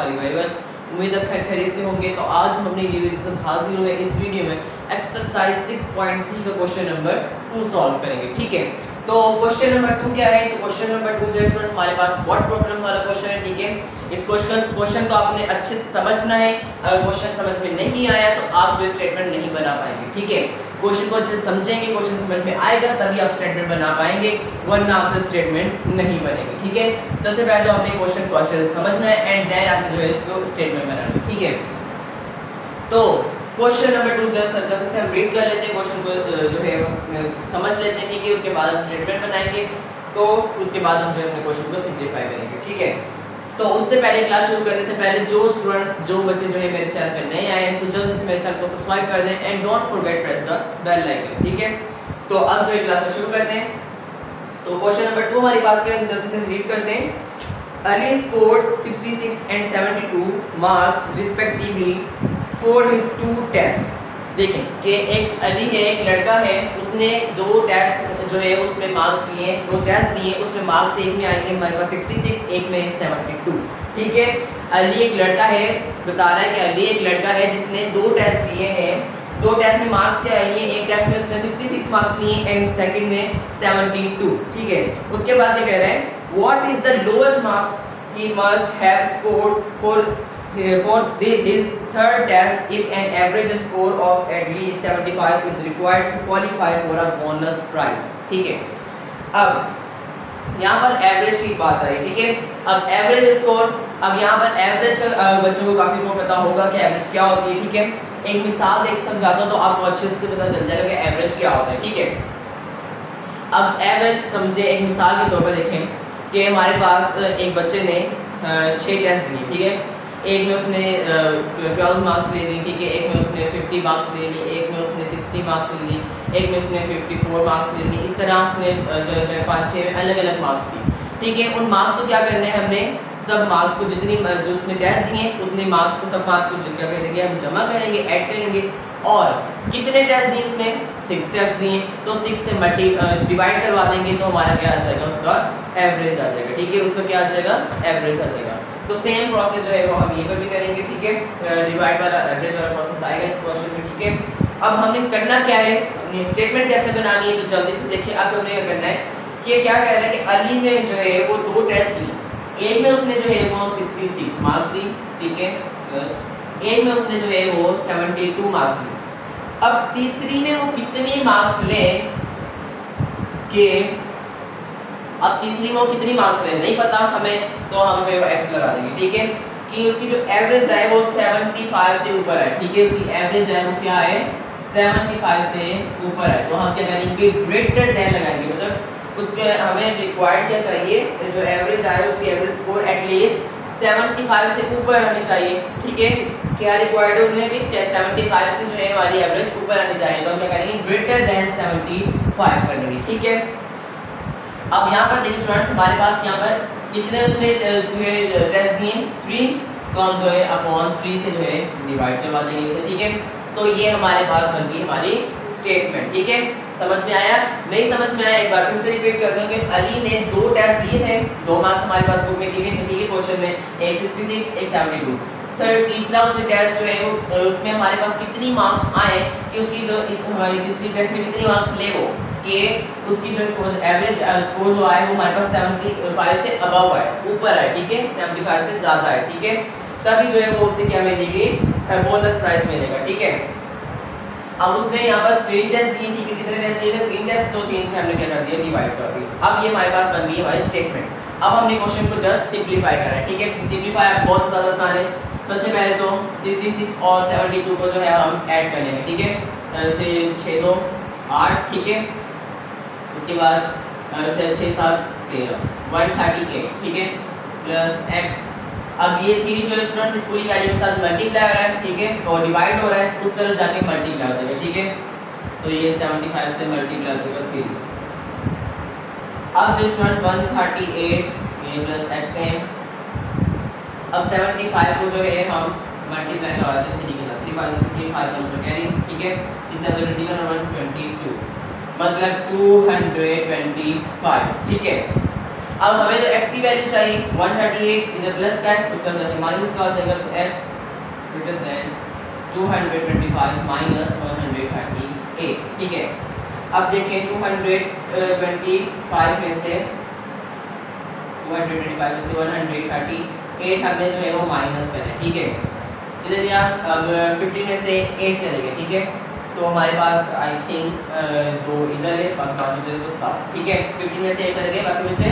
हमारी भाई बहन, उम्मीद है खैरियत से होंगे। तो आज हम अपनी न्यू वीडियो के साथ हाजिर हुए। इस वीडियो में एक्सरसाइज 6.3 का क्वेश्चन नंबर 2 सॉल्व करेंगे। ठीक है, तो क्वेश्चन नंबर 2 क्या है? तो क्वेश्चन नंबर 2 जो है स्टूडेंट हमारे पास व्हाट प्रॉब्लम वाला क्वेश्चन है। ठीक है, इस क्वेश्चन को आपने अच्छे से समझना है। अगर क्वेश्चन समझ में नहीं आया तो आप जो स्टेटमेंट नहीं बना पाएंगे। ठीक है, क्वेश्चन को अच्छे से समझेंगे, क्वेश्चन समझ में आएगा तभी आप स्टेटमेंट बना पाएंगे, वरना आपसे स्टेटमेंट नहीं बनेगी। ठीक है, सबसे पहले तो आपने क्वेश्चन को अच्छे से समझना है एंड देन आपने जो है इसको स्टेटमेंट बनाना है। ठीक है, तो क्वेश्चन नंबर 2 जल्दी से हम रीड कर लेते हैं, क्वेश्चन को जो है समझ लेते हैं। ठीक है, उसके बाद हम स्टेटमेंट बनाएंगे, तो उसके बाद हम जो है क्वेश्चन को सिंपलीफाई करेंगे। ठीक है, तो उससे पहले क्लास शुरू करने से पहले जो स्टूडेंट्स जो बच्चे जो है मेरे चैनल पे नए आए हैं तो जल्दी से मेरे चैनल को सब्सक्राइब कर दें and don't forget press the bell icon. ठीक है, तो अब जो है क्लास शुरू करते हैं। तो क्वेश्चन नंबर 2 हमारे पास क्या है, जल्दी से रीड करते हैं। Ali scored 66 and 72 marks respectively for his 2 tests. देखें कि एक अली है, एक लड़का है, उसने 2 टेस्ट जो है उसमें मार्क्स लिए, 2 टेस्ट दिए, उसमें मार्क्स एक में आएंगे हमारे पास 66, एक में 72। ठीक है, अली एक लड़का है, बता रहा है कि अली एक लड़का है जिसने 2 टेस्ट दिए हैं। 2 टेस्ट में मार्क्स क्या आएंगे, एक टेस्ट में उसने 66 मार्क्स लिए एंड सेकंड में 72। ठीक है, उसके बाद ये कह रहे हैं what is the lowest marks he must have scored for his third test if an average score of at least 75 is required to qualify for a bonus prize। ठीक है, अब यहाँ पर एवरेज की बात आ रही है। ठीक है, अब एवरेज स्कोर, अब यहाँ पर एवरेज बच्चों को काफी को पता होगा कि एवरेज क्या होती है। ठीक है, एक मिसाल देख समझाता हूँ तो आपको अच्छे से पता चल जाएगा कि एवरेज क्या होता है। ठीक है, अब एवरेज समझे, एक मिसाल के तौर पर देखें कि हमारे पास एक बच्चे ने 6 टेस्ट दिए। ठीक है, एक में उसने 12 मार्क्स ले ली। ठीक है, एक में उसने 50 मार्क्स ले ली, एक में उसने 60 मार्क्स ले ली, एक में उसने 54 मार्क्स ले ली। इस तरह उसने जो 5-6 अलग अलग मार्क्स ली। ठीक है, उन मार्क्स को क्या करना है, हमने सब मार्क्स को जितनी जो उसने टेस्ट दिए उतने मार्क्स को, सब मार्क्स को क्या करेंगे, हम जमा करेंगे, ऐड करेंगे। और कितने टेस्ट दिए उसने, 6 टेस्ट दिए, तो 6 से डिवाइड करवा देंगे तो हमारा क्या आ जाएगा, उसका एवरेज आ जाएगा। ठीक है, उसका क्या आ जाएगा, एवरेज आ जाएगा। तो सेम प्रोसेस जो है वो हम ये पर भी करेंगे। ठीक है, डिवाइड वाला एवरेज वाला प्रोसेस आएगा इस क्वेश्चन में। ठीक है, अब हमने करना क्या है, अपनी स्टेटमेंट कैसे बनानी है, तो जल्दी से देखिए। अब हमने क्या करना है कि ये क्या कह रहा है कि अली ने जो है वो 2 टेस्ट दिए, एक में उसने जो है वो 66 मार्क्स ली। ठीक है, प्लस एक में उसने जो है वो 72 मार्क्स ली। अब तीसरी में वो कितने मार्क्स ले कि अब तीसरी में वो कितनी मार्क्स ले नहीं पता हमें, तो हम जो है वो x लगा देंगे। ठीक है, कि उसकी जो एवरेज है वो 75 से ऊपर है। ठीक है, उसकी एवरेज है वो क्या है, 75 से ऊपर है। तो हम क्या करेंगे, ग्रेटर देन लगाएंगे, मतलब उसके हमें रिक्वायर्ड क्या चाहिए, जो एवरेज आए उसकी एवरेज स्कोर एटलीस्ट 75 से ऊपर आनी चाहिए। ठीक है, क्या रिक्वायर्ड है उन्हें कि 75 से जो है हमारी एवरेज ऊपर आनी चाहिए, तो हम क्या करेंगे, ग्रेटर देन 75 कर देंगे। ठीक है, अब यहाँ पर देखिए स्टूडेंट्स, हमारे पास यहाँ पर कितने उसने जो है टेस्ट दिए, 3, तो हम जो है अपॉन 3 से जो है डिवाइड करवा देंगे इसे। ठीक है, तो ये हमारे पास बन गई हमारी स्टेटमेंट। ठीक है, समझ में आया, नहीं समझ में आया एक बार फिर से रिपीट कर दूं कि अली ने 2 टेस्ट दिए थे, 2 मार्क्स हमारे पास बुक में दिए थे। ठीक है, क्वेश्चन में एक 66, एक 72। तीसरा उसने टेस्ट जो है वो उसमें हमारे पास कितनी मार्क्स आए कि उसकी जो हमारी तीसरी टेस्ट में कितनी मार्क्स ले वो कि उसकी जो एवरेज स्कोर जो आए वो हमारे पास 75 से अबव आए, ऊपर आए। ठीक है, 75 से ज़्यादा है। ठीक है, तभी जो है वो उससे क्या मिलेगी, बोनस प्राइस मिलेगा। ठीक है, अब उसने यहाँ पर 3 टेस्ट दिए। ठीक है, कितने टेस्ट दिए थे, 3 टेस्ट, तो 3 से हमने क्या कर दिया, डिवाइड कर दिया। अब ये हमारे पास बन गई हमारी स्टेटमेंट। अब हमने क्वेश्चन को जस्ट सिंपलीफाई करना है। ठीक है, सिंपलीफाई बहुत ज़्यादा आसान है। सबसे पहले तो 66 और 72 को जो है हम ऐड कर लेंगे। ठीक है, से 6 2 8। ठीक है, उसके बाद से 6 7 13 138। ठीक है, प्लस x। अब ये थ्री जो स्टूडेंट्स इस पूरी वैल्यू के साथ मल्टीप्लाई हो रहा है। ठीक है, और डिवाइड हो रहा है, उस तरफ जाके मल्टीप्लाई हो जाएगा। ठीक है, तो ये 75 से मल्टीप्लाई हो जाएगा 3। अब जो स्टूडेंट्स 138 ये प्लस x है। अब 75 को जो है हम मल्टीप्लाई करवा देते हैं 3 के साथ, 3 5 1 कैरी। ठीक है, 3 7 21 और 122 मतलब 225। ठीक है, अब हमें जो x की वैल्यू चाहिए 138, इधर प्लस का है उसके अंदर माइनस का हो जाएगा, तो x ग्रेटर देन 225 माइनस 138, ठीक है। अब देखें 225 में से 138 हमने जो है वो माइनस करना है, ठीक है। इधर दिया, अब 15 में से 8 चलेगा, ठीक है। तो हमारे पास आई थिंक 2 इधर है, बाकी 5 इधर, तो 7, ठीक है। 15 में से 8 चले गए, बाकी बचे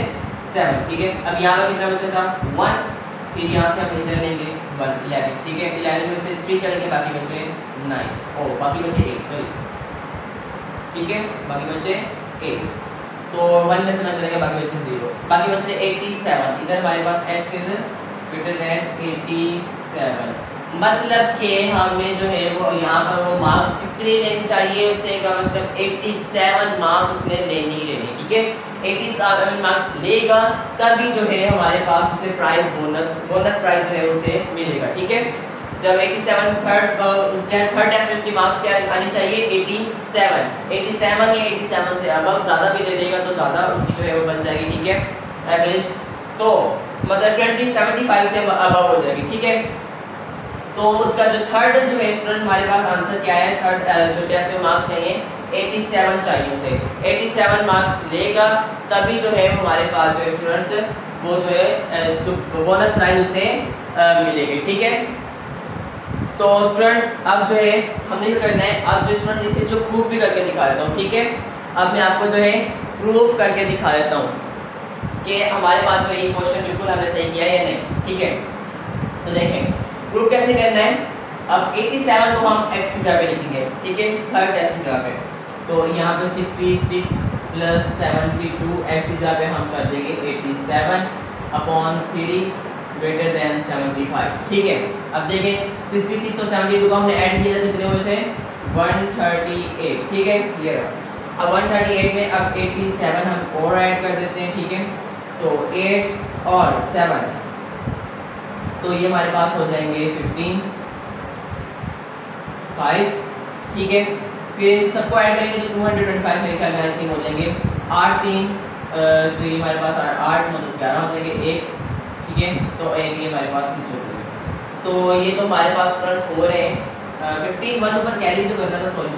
7, ठीक है। अब यहाँ पर कितना बचा था 1, फिर यहाँ से हम इधर लेंगे 11, ठीक है। 11 में से 3 चले गए, बाकी बचे 9, बाकी बचे 8, सॉरी, ठीक है, बाकी बचे 8। तो 1 में से 9 चलेगा, बाकी बचे 0, बाकी बचे 87। इधर हमारे पास x इज ग्रेटर देन 87, मतलब कि हमें जो है वो यहाँ पर वो मार्क्स कितने लेने चाहिए, उससे का मतलब 87 मार्क्स उसने लेने ही लेने, ठीक है। 87 मार्क्स लेगा तभी जो है हमारे पास उसे प्राइस बोनस प्राइस जो है उसे मिलेगा, ठीक है। जब 87 थर्ड टेस्ट में उसकी मार्क्स क्या आनी चाहिए 87 या 87 से अब ज़्यादा भी ले लेगा तो ज़्यादा उसकी जो है वो बन जाएगी, ठीक है, एवरेज। तो मतलब 75 से अब हो जाएगी, ठीक है। तो उसका जो थर्ड जो है स्टूडेंट हमारे पास आंसर क्या है, थर्ड जो टेस्ट में मार्क्स चाहिए 87 चाहिए उसे, 87 मार्क्स लेगा तभी जो है हमारे पास जो स्टूडेंट्स वो जो है बोनस प्राइज उसे मिलेगी, ठीक है। तो स्टूडेंट्स अब जो है हमने क्या करना है, अब जो स्टूडेंट इसे जो प्रूफ भी करके दिखा देता हूँ, ठीक है। अब मैं आपको जो है प्रूफ करके दिखा देता हूँ कि हमारे पास जो है ये क्वेश्चन बिल्कुल हमने सही किया है या नहीं, ठीक है। तो देखें प्रूफ कैसे करना है। अब 87 को हम x की जगह पे लिखेंगे, ठीक है, थर्ड टेस्ट की जगह पे। तो यहाँ पे 66 प्लस 72 x की जगह पे हम कर देंगे 87/3 ग्रेटर देन 75, ठीक है। अब देखें 66 और 72 को हमने ऐड किया, कितने हुए थे 138, ठीक है, क्लियर। अब 138 में अब 87 हम और ऐड कर देते हैं, ठीक है। तो 8 और 7 तो ये हमारे पास हो जाएंगे 15, 5, ठीक है। फिर सबको ऐड करेंगे तो 225 मेरे ख्याल में आई थिंक हो जाएंगे 8 3 3 हमारे पास 8 9 10 11 हो जाएंगे 1, ठीक है। तो एक ये हमारे पास नीचे हो गए। तो ये तो हमारे पास स्टूडेंट्स हो रहे हैं 15 1 ऊपर कैरी तो करना था, सॉरी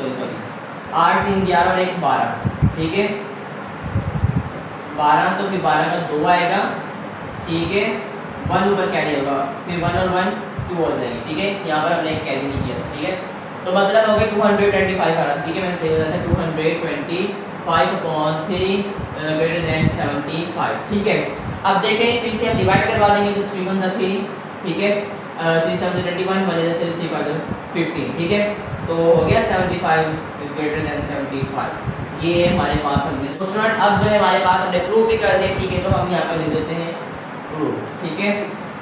8 3 11 और 1 12, ठीक है। 12 तो फिर 12 का 2 आएगा, ठीक है। 1 ऊपर कैरी होगा, फिर 1 और 1 2 हो जाएंगे, ठीक है। यहाँ पर हमने एक कैरी नहीं किया था, ठीक है। तो मतलब हो गया 225 आ रहा, ठीक है। मैंने सही बताया 225/3 ग्रेटर देन 75, ठीक है। अब देखें 3 से हम डिवाइड करवा देंगे तो 3 1 3, ठीक है। 3 7 21 1 3 5 15, ठीक है। तो हो गया 75 ग्रेटर देन 75, ये हमारे पास हमने स्टूडेंट अब जो है हमारे पास हमने प्रूव भी कर दिया, ठीक है। तो हम यहाँ पर लिख देते हैं प्रूफ, ठीक है।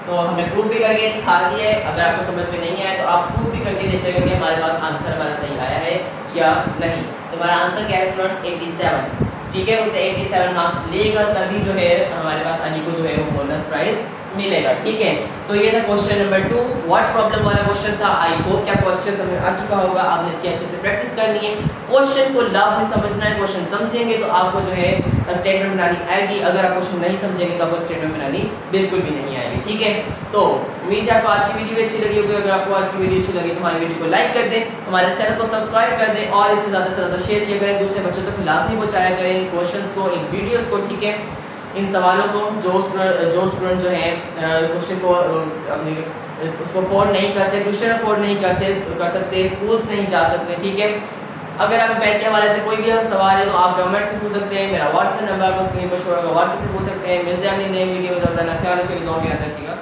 तो हमने प्रूफ भी करके दिखा दिया है। अगर आपको समझ में नहीं आया तो आप प्रूफ भी करके देखिएगा कि हमारे पास आंसर हमारा सही आया है या नहीं। तो हमारा आंसर क्या है स्टूडेंट्स 87, ठीक है। उसे 87 मार्क्स लेगा तभी जो है हमारे पास अली को जो है वो बोनस प्राइज मिलेगा, ठीक है। तो ये था क्वेश्चन नंबर 2, व्हाट प्रॉब्लम वाला क्वेश्चन था। आई होप कि आपको अच्छे से समझ आ चुका होगा, आपने इसकी अच्छे से प्रैक्टिस करनी है। क्वेश्चन को लव में समझना है, क्वेश्चन समझेंगे तो आपको जो है स्टेटमेंट बनानी आएगी। अगर आप क्वेश्चन नहीं समझेंगे तो आपको स्टेटमेंट बनानी बिल्कुल भी नहीं आएगी, ठीक है। तो उम्मीद है आपको आज की वीडियो अच्छी लगी होगी। अगर आपको आज की वीडियो अच्छी लगी तो हमारी वीडियो को लाइक कर दें, हमारे चैनल को सब्सक्राइब कर दें और इसे ज़्यादा से ज़्यादा शेयर किया करें, दूसरे बच्चों तक लाजमी पहुँचाया करें इन क्वेश्चन को, इन वीडियोज़ को, ठीक है। इन सवालों को जो स्टूडेंट जो है क्वेश्चन को अपने उसको अफोर्ड नहीं कर सकते, ट्यूशन अफोर्ड नहीं कर सकते, स्कूल्स नहीं जा सकते, ठीक है। अगर आप बैंक के हवाले से कोई भी सवाल है तो आप गवर्नमेंट से पूछ सकते हैं। मेरा व्हाट्सएप नंबर आपको स्क्रीन पर शो होगा, व्हाट्सएप से पूछ सकते हैं। मिलते हैं अपनी नई वीडियो में, ज़्यादा ख्याल रखिएगा, दुआ में याद रखिएगा।